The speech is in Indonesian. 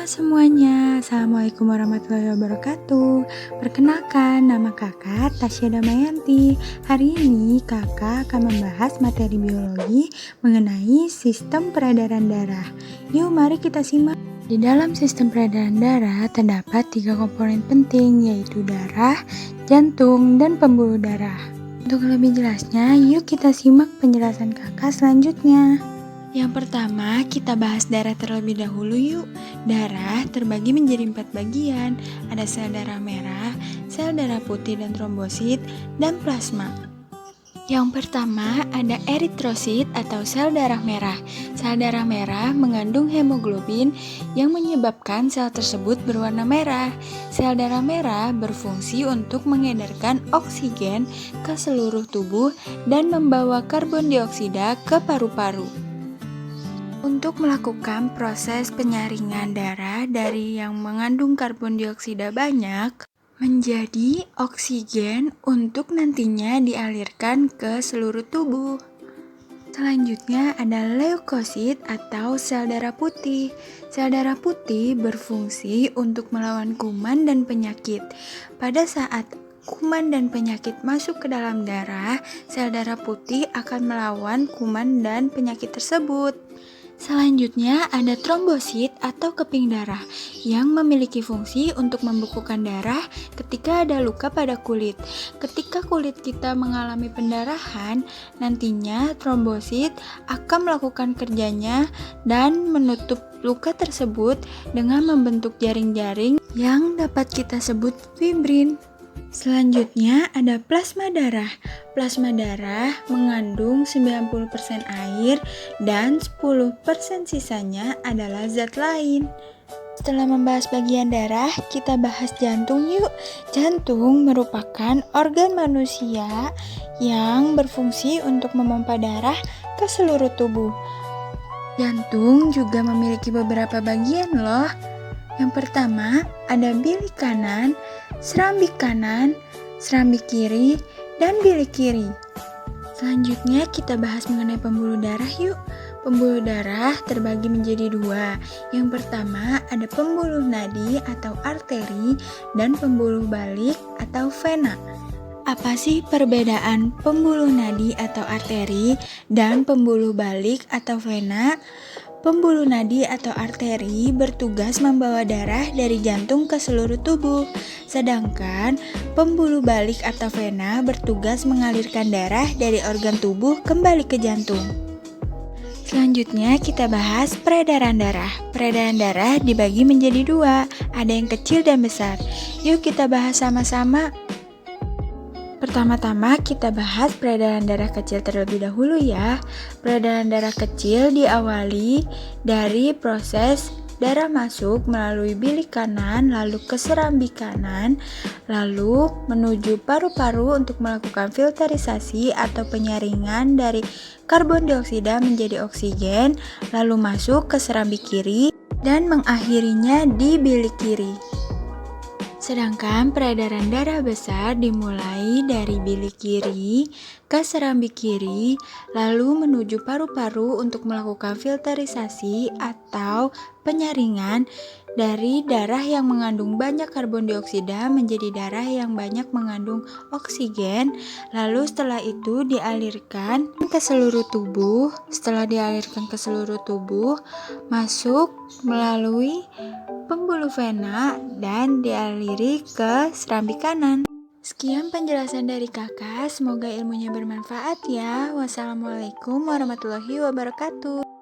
Semuanya, Assalamualaikum warahmatullahi wabarakatuh. Perkenalkan, nama kakak Tasya Damayanti. Hari ini kakak akan membahas materi biologi mengenai sistem peredaran darah. Yuk mari kita simak. Di dalam sistem peredaran darah terdapat 3 komponen penting, yaitu darah, jantung, dan pembuluh darah. Untuk lebih jelasnya, yuk kita simak penjelasan kakak selanjutnya. Yang pertama, kita bahas darah terlebih dahulu yuk. Darah terbagi menjadi 4 bagian. Ada sel darah merah, sel darah putih dan trombosit, dan plasma. Yang pertama, ada eritrosit atau sel darah merah. Sel darah merah mengandung hemoglobin yang menyebabkan sel tersebut berwarna merah. Sel darah merah berfungsi untuk mengedarkan oksigen ke seluruh tubuh dan membawa karbon dioksida ke paru-paru. Untuk melakukan proses penyaringan darah dari yang mengandung karbon dioksida banyak menjadi oksigen untuk nantinya dialirkan ke seluruh tubuh. Selanjutnya ada leukosit atau sel darah putih. Sel darah putih berfungsi untuk melawan kuman dan penyakit. Pada saat kuman dan penyakit masuk ke dalam darah, sel darah putih akan melawan kuman dan penyakit tersebut. Selanjutnya ada trombosit atau keping darah yang memiliki fungsi untuk membekukan darah ketika ada luka pada kulit. Ketika kulit kita mengalami pendarahan, nantinya trombosit akan melakukan kerjanya dan menutup luka tersebut dengan membentuk jaring-jaring yang dapat kita sebut fibrin. Selanjutnya ada plasma darah. Plasma darah mengandung 90% air dan 10% sisanya adalah zat lain. Setelah membahas bagian darah, kita bahas jantung yuk. Jantung merupakan organ manusia yang berfungsi untuk memompa darah ke seluruh tubuh. Jantung juga memiliki beberapa bagian loh. Yang pertama ada bilik kanan, serambik kanan, serambik kiri, dan bilik kiri. Selanjutnya kita bahas mengenai pembuluh darah yuk. Pembuluh darah terbagi menjadi 2. Yang pertama ada pembuluh nadi atau arteri dan pembuluh balik atau vena. Apa sih perbedaan pembuluh nadi atau arteri dan pembuluh balik atau vena? Pembuluh nadi atau arteri bertugas membawa darah dari jantung ke seluruh tubuh, sedangkan pembuluh balik atau vena bertugas mengalirkan darah dari organ tubuh kembali ke jantung. Selanjutnya kita bahas peredaran darah. Peredaran darah dibagi menjadi 2, ada yang kecil dan besar. Yuk kita bahas sama-sama. Pertama-tama kita bahas peredaran darah kecil terlebih dahulu ya. Peredaran darah kecil diawali dari proses darah masuk melalui bilik kanan, lalu ke serambik kanan, lalu menuju paru-paru untuk melakukan filterisasi atau penyaringan dari karbon dioksida menjadi oksigen, lalu masuk ke serambik kiri dan mengakhirinya di bilik kiri. Sedangkan peredaran darah besar dimulai dari bilik kiri ke serambik kiri, lalu menuju paru-paru untuk melakukan filterisasi atau penyaringan dari darah yang mengandung banyak karbon dioksida menjadi darah yang banyak mengandung oksigen. Lalu setelah itu dialirkan ke seluruh tubuh. Setelah dialirkan ke seluruh tubuh, masuk melalui pembuluh vena dan dialiri ke serambik kanan. Sekian penjelasan dari kakak, semoga ilmunya bermanfaat ya. Wassalamualaikum warahmatullahi wabarakatuh.